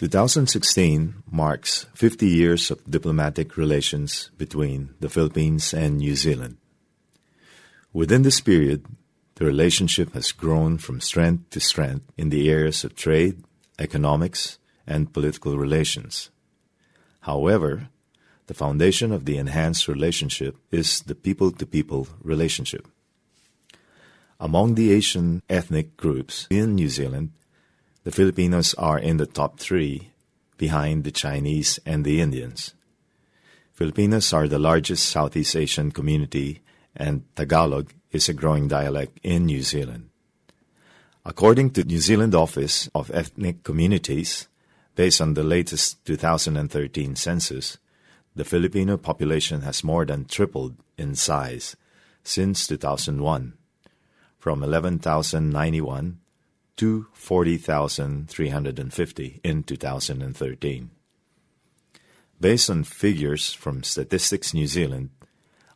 2016 marks 50 years of diplomatic relations between the Philippines and New Zealand. Within this period, the relationship has grown from strength to strength in the areas of trade, economics, and political relations. However, the foundation of the enhanced relationship is the people-to-people relationship. Among the Asian ethnic groups in New Zealand, the Filipinos are in the top 3, behind the Chinese and the Indians. Filipinos are the largest Southeast Asian community, and Tagalog is a growing dialect in New Zealand. According to New Zealand Office of Ethnic Communities, based on the latest 2013 census, the Filipino population has more than tripled in size since 2001, from 11,091 to 40,350 in 2013. Based on figures from Statistics New Zealand,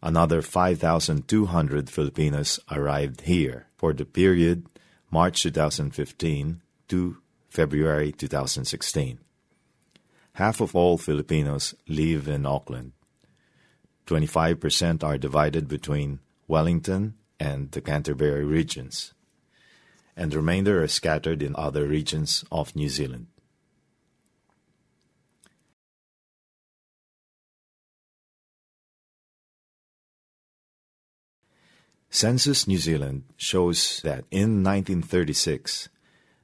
another 5,200 Filipinos arrived here for the period March 2015 to February 2016. Half of all Filipinos live in Auckland. 25% are divided between Wellington and the Canterbury regions, and the remainder are scattered in other regions of New Zealand. Census New Zealand shows that in 1936,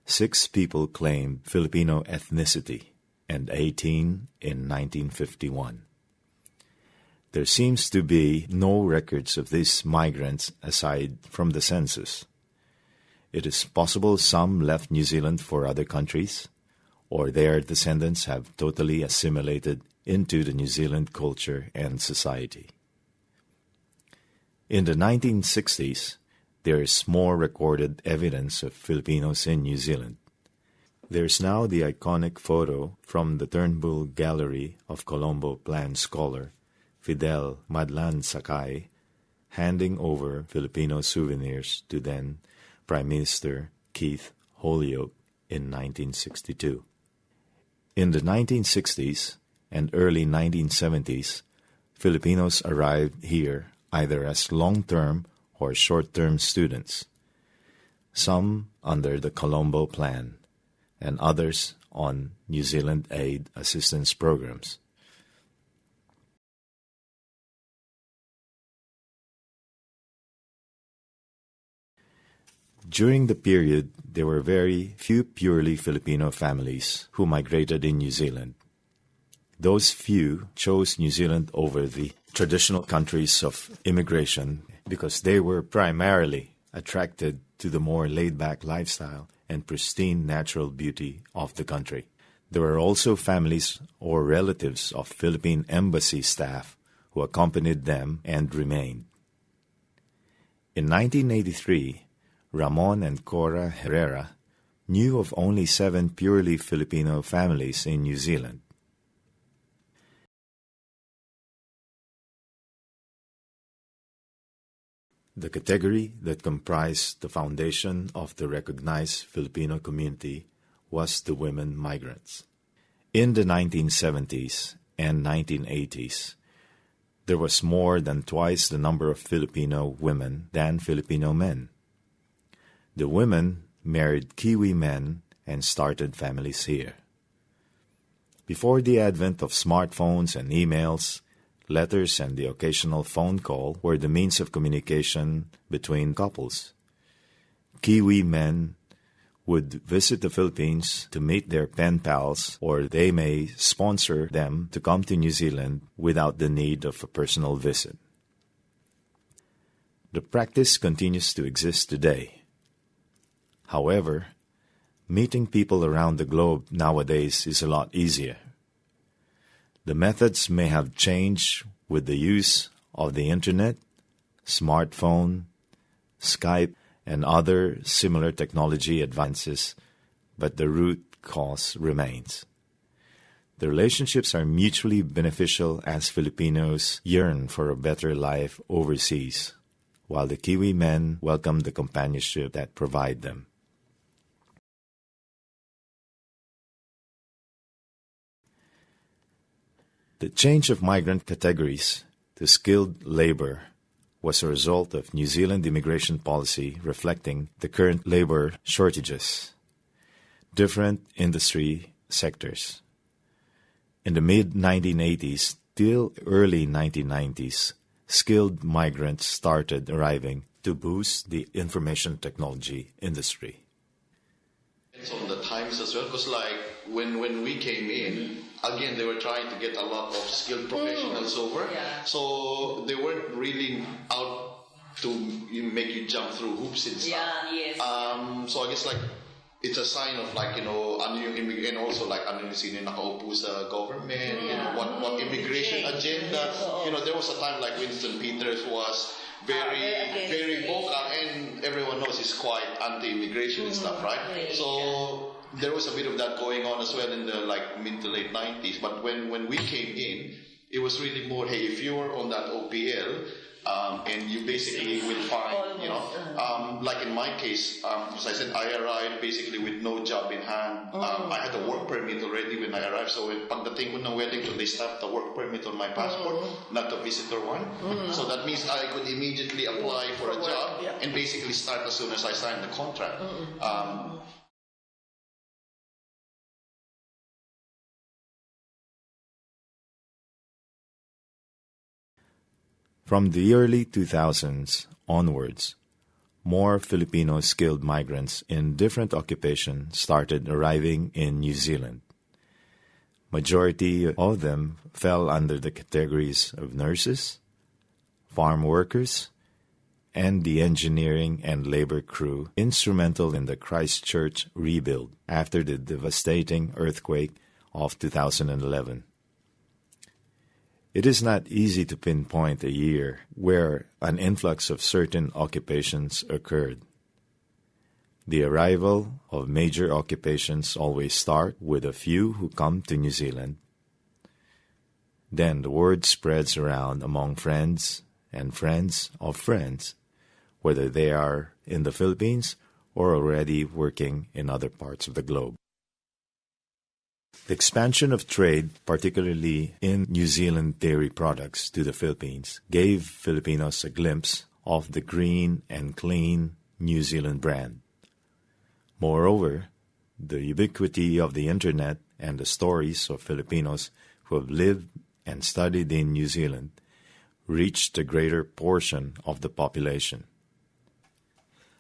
6 people claimed Filipino ethnicity and 18 in 1951. There seems to be no records of these migrants aside from the census. It is possible some left New Zealand for other countries, or their descendants have totally assimilated into the New Zealand culture and society. In the 1960s, there is more recorded evidence of Filipinos in New Zealand. There is now the iconic photo from the Turnbull Gallery of Colombo Plan scholar Fidel Madlan Sakay handing over Filipino souvenirs to then Prime Minister Keith Holyoake in 1962. In the 1960s and early 1970s, Filipinos arrived here either as long-term or short-term students, some under the Colombo Plan, and others on New Zealand aid assistance programs. During the period, there were very few purely Filipino families who migrated in New Zealand. Those few chose New Zealand over the traditional countries of immigration because they were primarily attracted to the more laid-back lifestyle and pristine natural beauty of the country. There were also families or relatives of Philippine embassy staff who accompanied them and remained. In 1983, Ramon and Cora Herrera knew of only 7 purely Filipino families in New Zealand. The category that comprised the foundation of the recognized Filipino community was the women migrants. In the 1970s and 1980s, there was more than twice the number of Filipino women than Filipino men. The women married Kiwi men and started families here. Before the advent of smartphones and emails, letters and the occasional phone call were the means of communication between couples. Kiwi men would visit the Philippines to meet their pen pals, or they may sponsor them to come to New Zealand without the need of a personal visit. The practice continues to exist today. However, meeting people around the globe nowadays is a lot easier. The methods may have changed with the use of the internet, smartphone, Skype, and other similar technology advances, but the root cause remains. The relationships are mutually beneficial as Filipinos yearn for a better life overseas, while the Kiwi men welcome the companionship that provide them. The change of migrant categories to skilled labor was a result of New Zealand immigration policy reflecting the current labor shortages, different industry sectors. In the mid-1980s till early 1990s, skilled migrants started arriving to boost the information technology industry. It's on the times as well, because like when we came in, again they were trying to get a lot of skilled professionals over, so they weren't really out to make you jump through hoops and stuff. So I guess like it's a sign of like, and also like ano yung sino nakaupo sa government, what immigration agenda. There was a time like Winston Peters was very vocal, and everyone knows he's quite anti-immigration and stuff, right? So there was a bit of that going on as well in the like mid to late 90s. But when we came in, it was really more, hey, if you were on that OPL, and you basically will find, like in my case, as I said, I arrived basically with no job in hand. I had a work permit already when I arrived, so pagdating ko ng Wellington, they stamped the work permit on my passport, not the visitor one. So that means I could immediately apply for a job and basically start as soon as I signed the contract. From the early 2000s onwards, more Filipino skilled migrants in different occupations started arriving in New Zealand. Majority of them fell under the categories of nurses, farm workers, and the engineering and labor crew instrumental in the Christchurch rebuild after the devastating earthquake of 2011. It is not easy to pinpoint a year where an influx of certain occupations occurred. The arrival of major occupations always start with a few who come to New Zealand. Then the word spreads around among friends and friends of friends, whether they are in the Philippines or already working in other parts of the globe. The expansion of trade, particularly in New Zealand dairy products to the Philippines, gave Filipinos a glimpse of the green and clean New Zealand brand. Moreover, the ubiquity of the Internet and the stories of Filipinos who have lived and studied in New Zealand reached a greater portion of the population.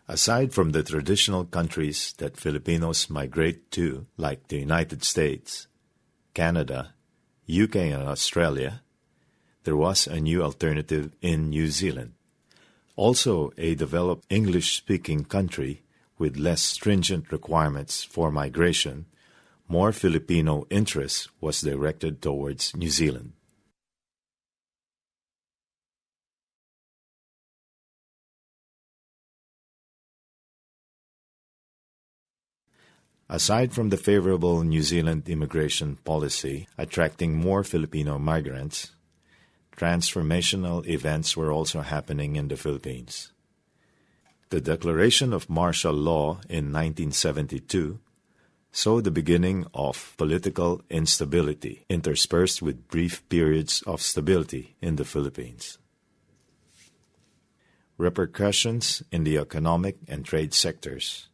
Aside from the traditional countries that Filipinos migrate to, like the United States, Canada, UK, and Australia, there was a new alternative in New Zealand. Also a developed English-speaking country with less stringent requirements for migration, more Filipino interest was directed towards New Zealand. Aside from the favorable New Zealand immigration policy attracting more Filipino migrants, transformational events were also happening in the Philippines. The declaration of martial law in 1972 saw the beginning of political instability interspersed with brief periods of stability in the Philippines. Repercussions in the economic and trade sectors,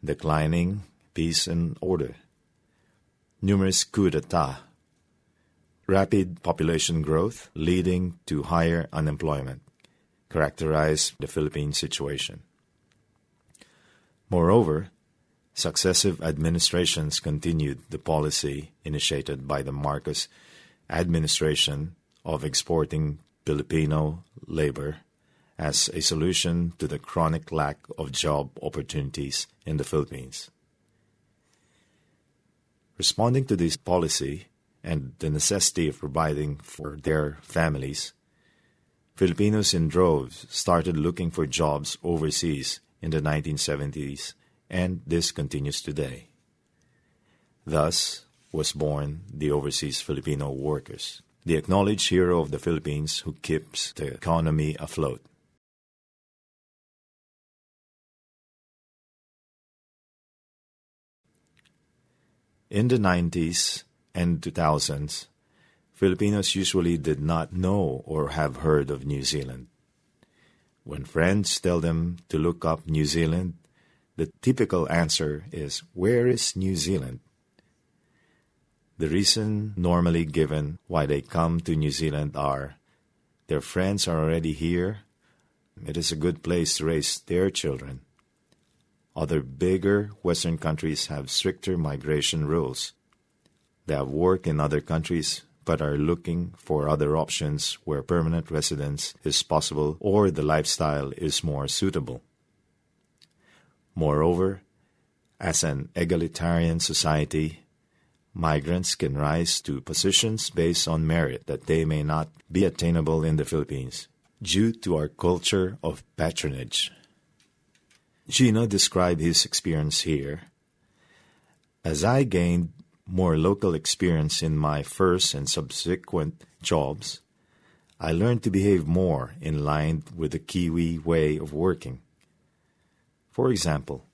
declining peace and order, numerous coups d'etat, rapid population growth leading to higher unemployment, characterized the Philippine situation. Moreover, successive administrations continued the policy initiated by the Marcos administration of exporting Filipino labor as a solution to the chronic lack of job opportunities in the Philippines. Responding to this policy and the necessity of providing for their families, Filipinos in droves started looking for jobs overseas in the 1970s, and this continues today. Thus was born the Overseas Filipino Workers, the acknowledged hero of the Philippines who keeps the economy afloat. In the 90s and 2000s, Filipinos usually did not know or have heard of New Zealand. When friends tell them to look up New Zealand, the typical answer is, "Where is New Zealand?" The reason normally given why they come to New Zealand are their friends are already here. It is a good place to raise their children. Other bigger Western countries have stricter migration rules. They have worked in other countries but are looking for other options where permanent residence is possible or the lifestyle is more suitable. Moreover, as an egalitarian society, migrants can rise to positions based on merit that they may not be attainable in the Philippines due to our culture of patronage. Gino described his experience here. As I gained more local experience in my first and subsequent jobs, I learned to behave more in line with the Kiwi way of working. For example,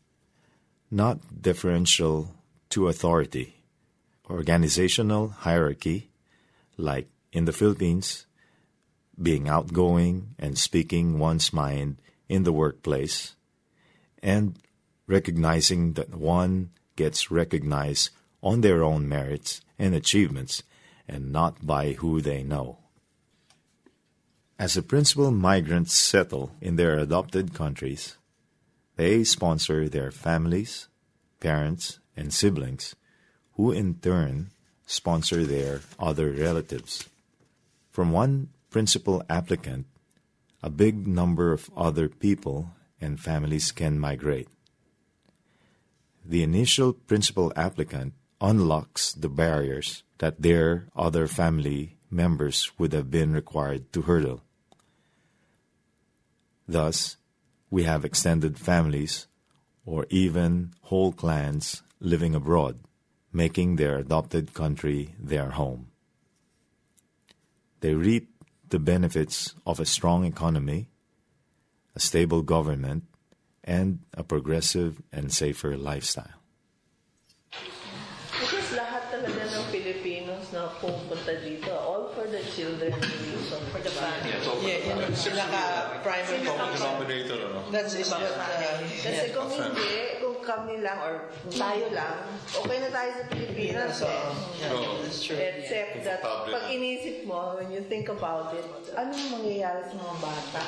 not deferential to authority, organizational hierarchy, like in the Philippines, being outgoing and speaking one's mind in the workplace, and recognizing that one gets recognized on their own merits and achievements and not by who they know. As the principal migrants settle in their adopted countries, they sponsor their families, parents, and siblings, who in turn sponsor their other relatives. From one principal applicant, a big number of other people and families can migrate. The initial principal applicant unlocks the barriers that their other family members would have been required to hurdle. Thus, we have extended families or even whole clans living abroad, making their adopted country their home. They reap the benefits of a strong economy, a stable government, and a progressive and safer lifestyle. Because lahat talaga ng Filipinos na pupunta dito, all for the children reason. For the family. Yun ang pinaka-primary denominator. That's is what... Kasi kung hindi, kung kami lang or tayo lang, okay na tayo sa Pilipinas. That's true. Except that, pag inisip mo, when you think about it, anong mangyayari sa mga bata?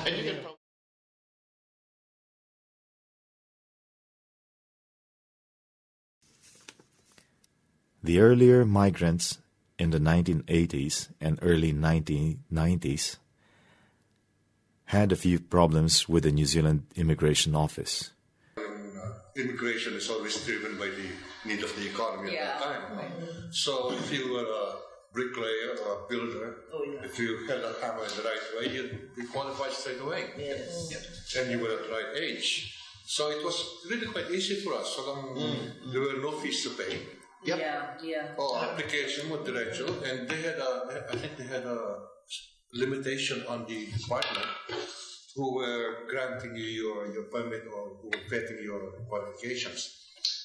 The earlier migrants in the 1980s and early 1990s had a few problems with the New Zealand Immigration Office. Immigration is always driven by the need of the economy at that time. So if you were a bricklayer or a builder, if you held a hammer in the right way, you'd be qualified straight away. And you were at the right age. So it was really quite easy for us. So there were no fees to pay. Or application with direction, and they had I think they had a limitation on the department who were granting you your permit or who were vetting your qualifications.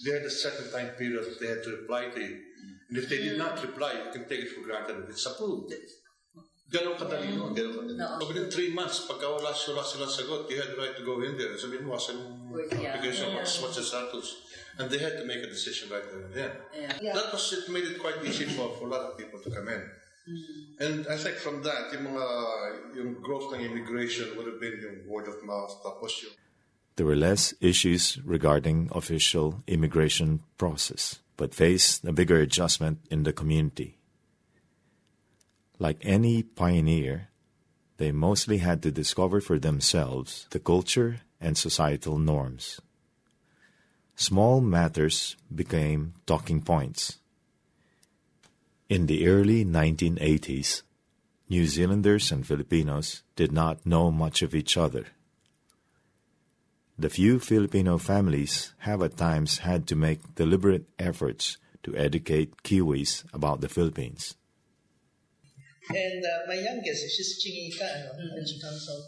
They had a certain time period that they had to reply to you. And if they did not reply, you can take it for granted that it's approved. Ganun kadali nun. So within 3 months, pagka wala sila sagot, you had the right to go in there. Sabihin mo, application, what's your status? And they had to make a decision right there and then. It made it quite easy for a lot of people to come in. And I think from that, yung growth ng immigration would have been yung word of mouth. Tapos yung... There were less issues regarding official immigration process, but faced a bigger adjustment in the community. Like any pioneer, they mostly had to discover for themselves the culture and societal norms. Small matters became talking points. In the early 1980s, New Zealanders and Filipinos did not know much of each other. The few Filipino families have at times had to make deliberate efforts to educate Kiwis about the Philippines. And my youngest, she's Chingita, and she comes out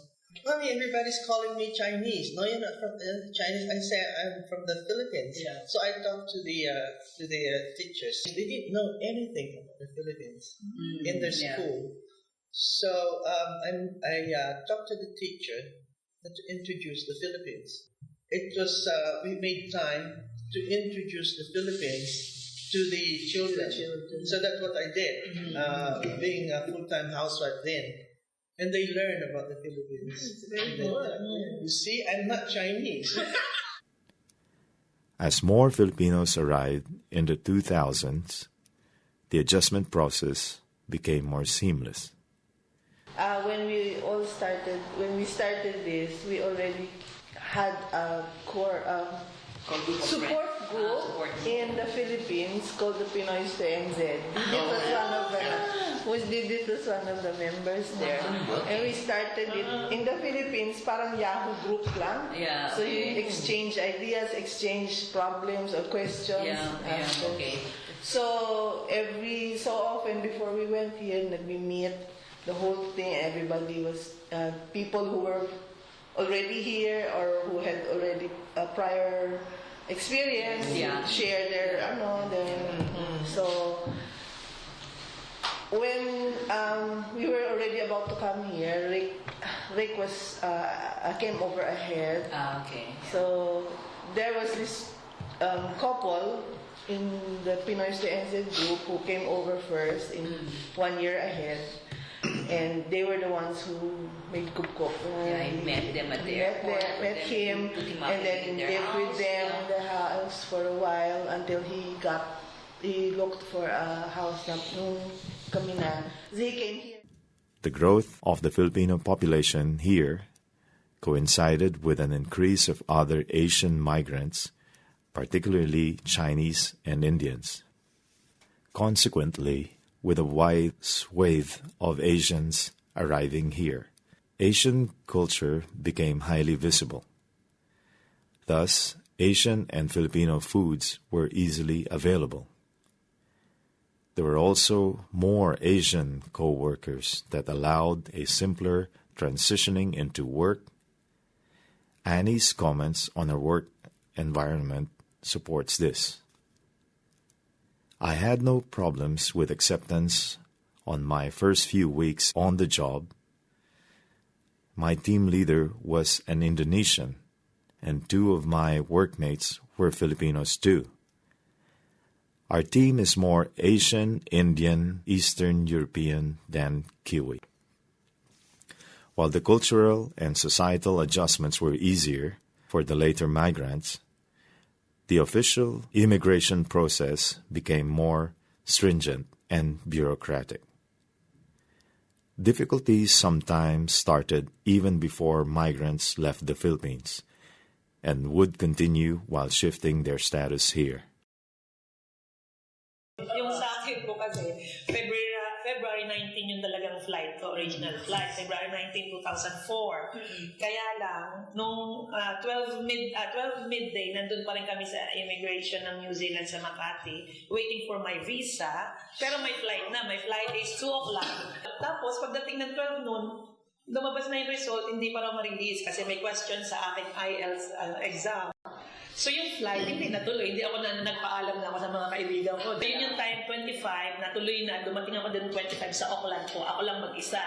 Mommy, everybody's calling me Chinese. No, you're not from Chinese. I say I'm from the Philippines. Yeah. So I talked to the teachers. They didn't know anything about the Philippines in their school. So I talked to the teacher to introduce the Philippines. It was we made time to introduce the Philippines to the children. So that's what I did, being a full-time housewife then. And they learn about the Philippines. It's very good. You see, I'm not Chinese. As more Filipinos arrived in the 2000s, the adjustment process became more seamless. When we started this, we already had a core support group in the Philippines called the Pinoy to NZ. Didit was one of the members there. And we started it in the Philippines, parang Yahoo group lang. So you exchange ideas, exchange problems or questions. So every so often before we went here, we meet the whole thing. Everybody was people who were already here or who had already a prior experience, share their so when we were already about to come here, Rick was came over ahead. So there was this couple in the Pinoy to NZ group who came over first in 1 year ahead. And they were the ones who made Kupkop. I met them at the airport. Met him, and then lived with them in the house for a while until he looked for a house na nung kami na. He came here. The growth of the Filipino population here coincided with an increase of other Asian migrants, particularly Chinese and Indians. Consequently, with a wide swathe of Asians arriving here, Asian culture became highly visible. Thus, Asian and Filipino foods were easily available. There were also more Asian co-workers that allowed a simpler transitioning into work. Annie's comments on her work environment supports this. I had no problems with acceptance on my first few weeks on the job. My team leader was an Indonesian, and 2 of my workmates were Filipinos too. Our team is more Asian, Indian, Eastern European than Kiwi. While the cultural and societal adjustments were easier for the later migrants, the official immigration process became more stringent and bureaucratic. Difficulties sometimes started even before migrants left the Philippines and would continue while shifting their status here. Yung sa akin po kasi, February 19 yung talagang flight ko, original flight, February 19, 2004. Kaya lang, nung 12 midday, nandun pa rin kami sa immigration ng New Zealand sa Makati, waiting for my visa, pero may flight na, my flight is 2 o'clock. Tapos, pagdating ng 12 noon, lumabas na yung result, hindi pa raw ma-release kasi may question sa aking IELTS exam. So yung flight, hindi natuloy. Hindi ako nagpaalam na ako sa mga kaibigan ko. Yun yung time 25, natuloy na. Dumating ako din 25 sa Auckland po. Ako lang mag-isa.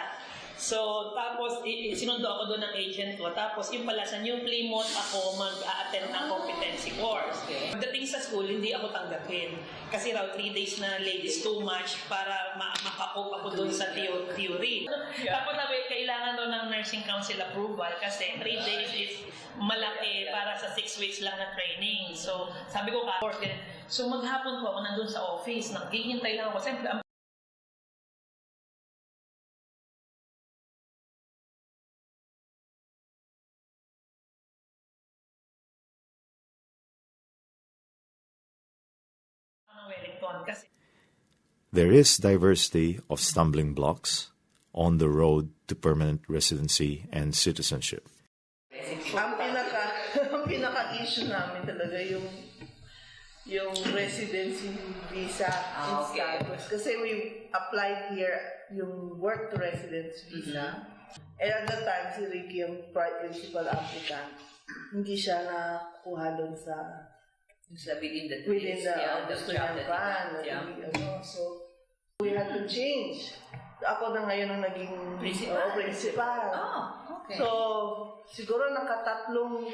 So, tapos, sinundo ako doon ng agent ko. Tapos, yung pala, sa New Plymouth, ako mag-a-attend ng competency course. Pagdating sa school, hindi ako tanggapin. Kasi raw, 3 days na late is too much para makakope ako doon sa theory. Tapos, kailangan doon ng nursing council approval kasi 3 days is malaki para sa 6 weeks lang na training. So, sabi ko so maghapon po ako nandun sa office. Naghihintay lang ako. Siyempre, There is diversity of stumbling blocks on the road to permanent residency and citizenship. Ang pinaka-issue namin talaga yung residency visa status. Kasi we applied here yung work to residence visa. And at the time, si Ricky yung principal applicant. Hindi siya nakuha doon sa within the student ban. So, we had to change. Ako na ngayon ang naging principal. Okay. So, siguro nakatatlong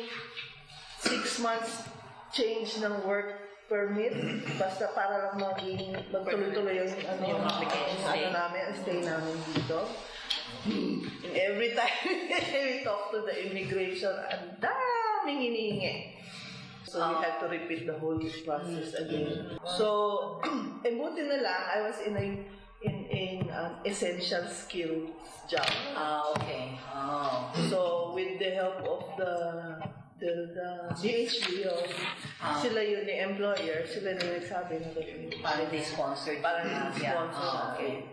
6 months change ng work permit basta para lang magtuloy-tuloy yung stay namin dito. And every time we talk to the immigration, ang daming hinihingi. So we had to repeat the whole process again. So, buti na lang, I was in an essential skills job. Okay. So with the help of the DHB, sila yun ni employer, sila na nagsabi na parang they sponsored. Okay.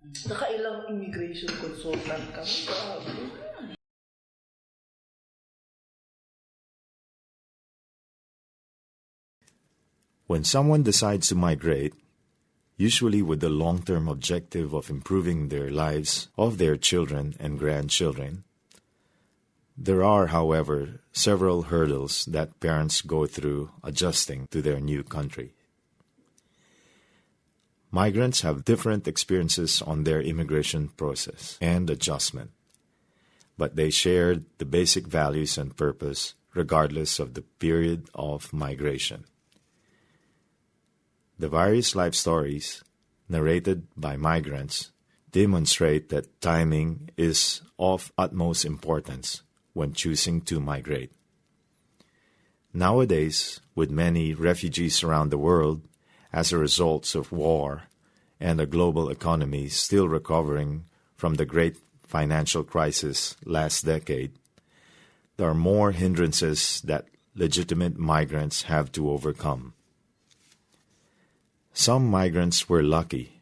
Nakailang immigration consultant kami. When someone decides to migrate, usually with the long-term objective of improving their lives of their children and grandchildren, there are, however, several hurdles that parents go through adjusting to their new country. Migrants have different experiences on their immigration process and adjustment, but they share the basic values and purpose regardless of the period of migration. The various life stories narrated by migrants demonstrate that timing is of utmost importance when choosing to migrate. Nowadays, with many refugees around the world as a result of war and a global economy still recovering from the great financial crisis last decade, there are more hindrances that legitimate migrants have to overcome. Some migrants were lucky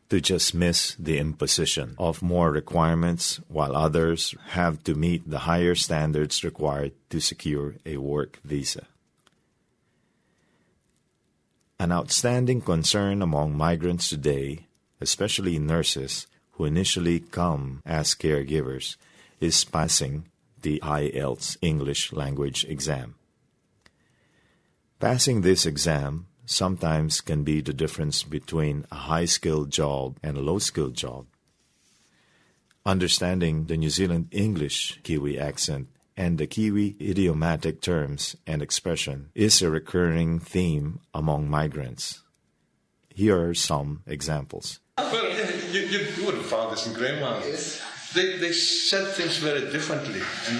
to just miss the imposition of more requirements, while others have to meet the higher standards required to secure a work visa. An outstanding concern among migrants today, especially nurses who initially come as caregivers, is passing the IELTS English language exam. Passing this exam sometimes can be the difference between a high-skilled job and a low-skilled job. Understanding the New Zealand English Kiwi accent and the Kiwi idiomatic terms and expression is a recurring theme among migrants. Here are some examples. Well, you would have found this in Grandma. Yes. They said things very differently, and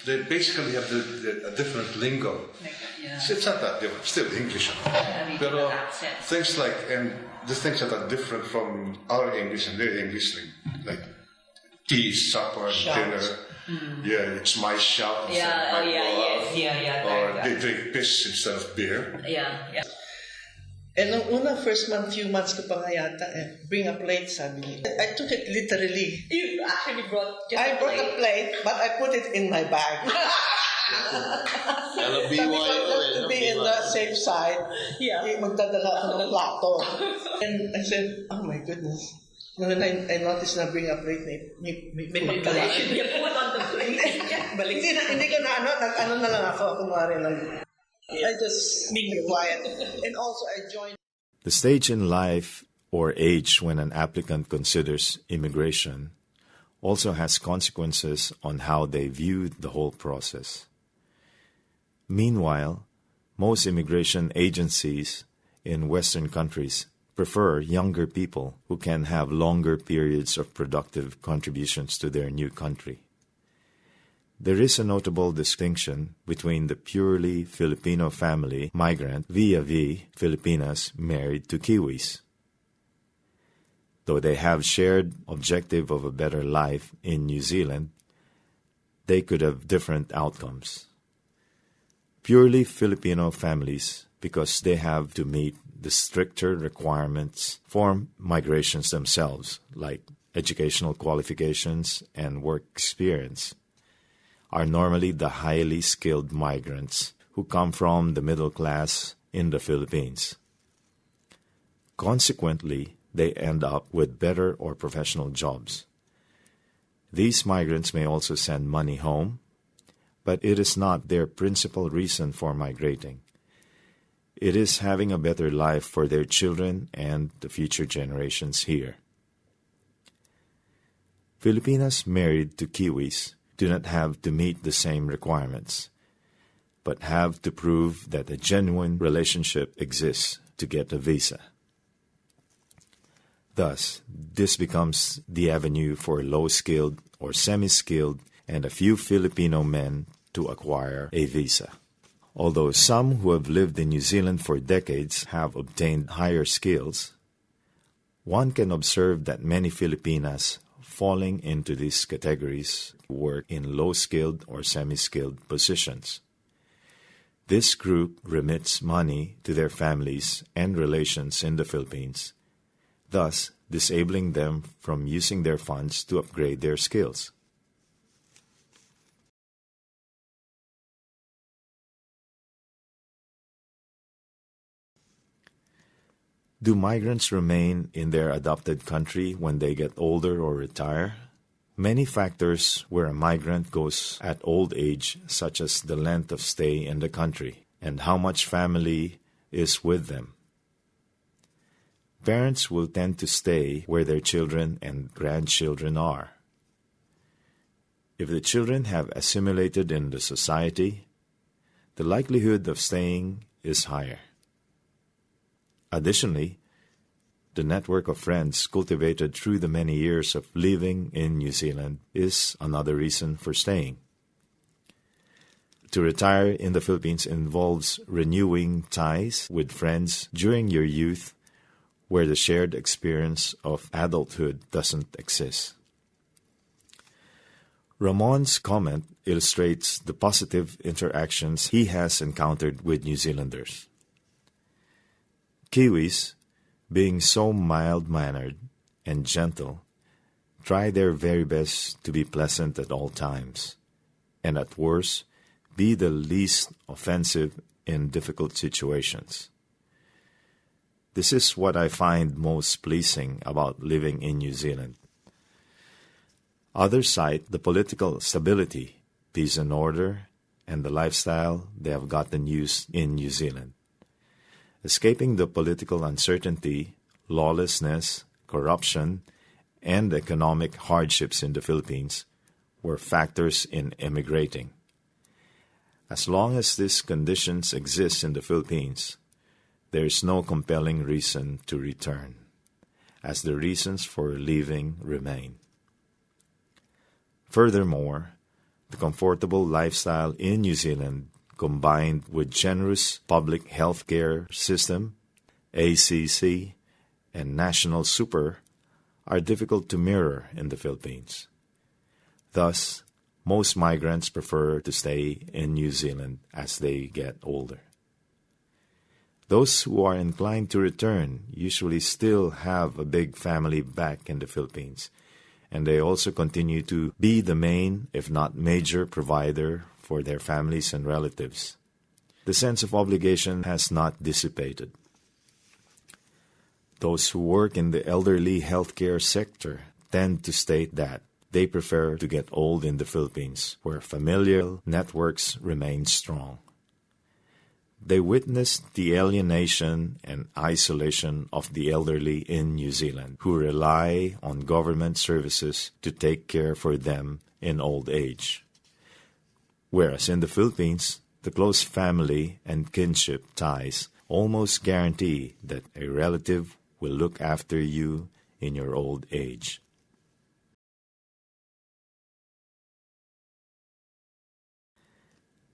they basically have a different lingo. It's not that different, still English. But things like, and the things that are different from our English and their English, like tea is supper, dinner. Yeah, it's my shout. Or they drink piss instead of beer. And nung first few months ko pa nga yata, bring a plate, sabi niya. I took it literally. You actually brought I brought a plate, but I put it in my bag. Sabi ko, just to be in the safe side, magdadala ako ng plato. And I said, oh my goodness. When I noticed na bring a plate, may pagkalaki. You put on the plate. Hindi ko na ano na lang ako, kumari lang. I just be quiet. And also I joined. The stage in life or age when an applicant considers immigration also has consequences on how they view the whole process. Meanwhile, most immigration agencies in Western countries prefer younger people who can have longer periods of productive contributions to their new country. There is a notable distinction between the purely Filipino family migrant vis-a-vis Filipinas married to Kiwis. Though they have shared objective of a better life in New Zealand, they could have different outcomes. Purely Filipino families, because they have to meet the stricter requirements for migrations themselves, like educational qualifications and work experience, are normally the highly skilled migrants who come from the middle class in the Philippines. Consequently, they end up with better or professional jobs. These migrants may also send money home, but it is not their principal reason for migrating. It is having a better life for their children and the future generations here. Filipinas married to Kiwis do not have to meet the same requirements, but have to prove that a genuine relationship exists to get a visa. Thus, this becomes the avenue for low-skilled or semi-skilled and a few Filipino men to acquire a visa. Although some who have lived in New Zealand for decades have obtained higher skills, one can observe that many Filipinas falling into these categories work in low-skilled or semi-skilled positions. This group remits money to their families and relations in the Philippines, thus disabling them from using their funds to upgrade their skills. Do migrants remain in their adopted country when they get older or retire? Many factors where a migrant goes at old age, such as the length of stay in the country and how much family is with them. Parents will tend to stay where their children and grandchildren are. If the children have assimilated in the society, the likelihood of staying is higher. Additionally, the network of friends cultivated through the many years of living in New Zealand is another reason for staying. To retire in the Philippines involves renewing ties with friends during your youth, where the shared experience of adulthood doesn't exist. Ramon's comment illustrates the positive interactions he has encountered with New Zealanders. Kiwis, being so mild-mannered and gentle, try their very best to be pleasant at all times, and at worst, be the least offensive in difficult situations. This is what I find most pleasing about living in New Zealand. Others cite the political stability, peace and order, and the lifestyle they have gotten used in New Zealand. Escaping the political uncertainty, lawlessness, corruption, and economic hardships in the Philippines were factors in emigrating. As long as these conditions exist in the Philippines, there is no compelling reason to return, as the reasons for leaving remain. Furthermore, the comfortable lifestyle in New Zealand, combined with generous public health care system, ACC, and national super, are difficult to mirror in the Philippines. Thus, most migrants prefer to stay in New Zealand as they get older. Those who are inclined to return usually still have a big family back in the Philippines, and they also continue to be the main, if not major, provider for their families and relatives. The sense of obligation has not dissipated. Those who work in the elderly healthcare sector tend to state that they prefer to get old in the Philippines, where familial networks remain strong. They witnessed the alienation and isolation of the elderly in New Zealand, who rely on government services to take care for them in old age. Whereas in the Philippines, the close family and kinship ties almost guarantee that a relative will look after you in your old age.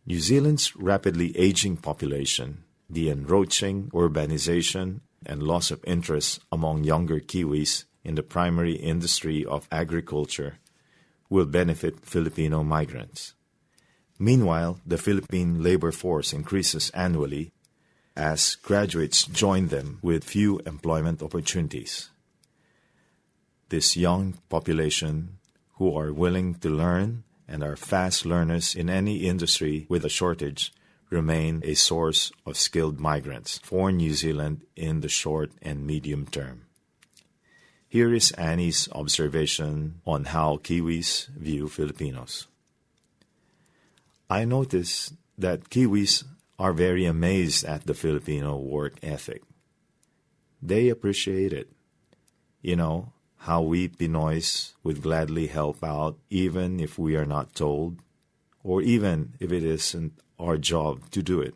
New Zealand's rapidly aging population, the encroaching urbanization, and loss of interest among younger Kiwis in the primary industry of agriculture will benefit Filipino migrants. Meanwhile, the Philippine labor force increases annually as graduates join them with few employment opportunities. This young population, who are willing to learn and are fast learners in any industry with a shortage, remain a source of skilled migrants for New Zealand in the short and medium term. Here is Annie's observation on how Kiwis view Filipinos. I notice that Kiwis are very amazed at the Filipino work ethic. They appreciate it. You know, how we Pinoys would gladly help out even if we are not told, or even if it isn't our job to do it.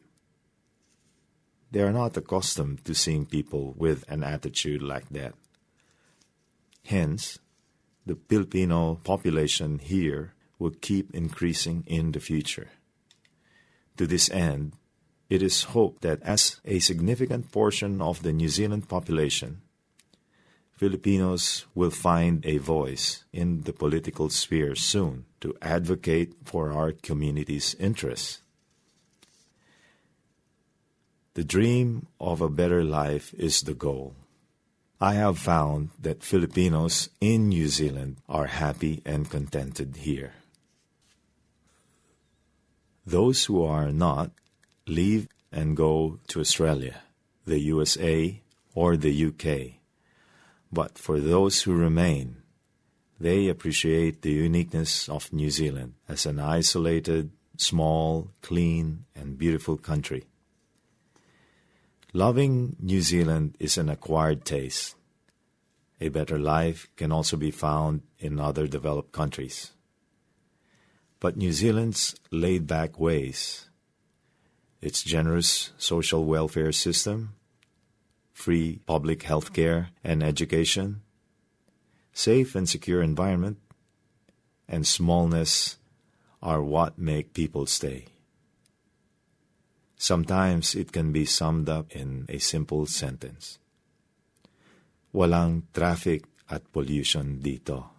They are not accustomed to seeing people with an attitude like that. Hence, the Filipino population here will keep increasing in the future. To this end, it is hoped that as a significant portion of the New Zealand population, Filipinos will find a voice in the political sphere soon to advocate for our community's interests. The dream of a better life is the goal. I have found that Filipinos in New Zealand are happy and contented here. Those who are not leave and go to Australia, the USA, or the UK. But for those who remain, they appreciate the uniqueness of New Zealand as an isolated, small, clean, and beautiful country. Loving New Zealand is an acquired taste. A better life can also be found in other developed countries. But New Zealand's laid-back ways, its generous social welfare system, free public health care and education, safe and secure environment, and smallness are what make people stay. Sometimes it can be summed up in a simple sentence. Walang traffic at pollution dito.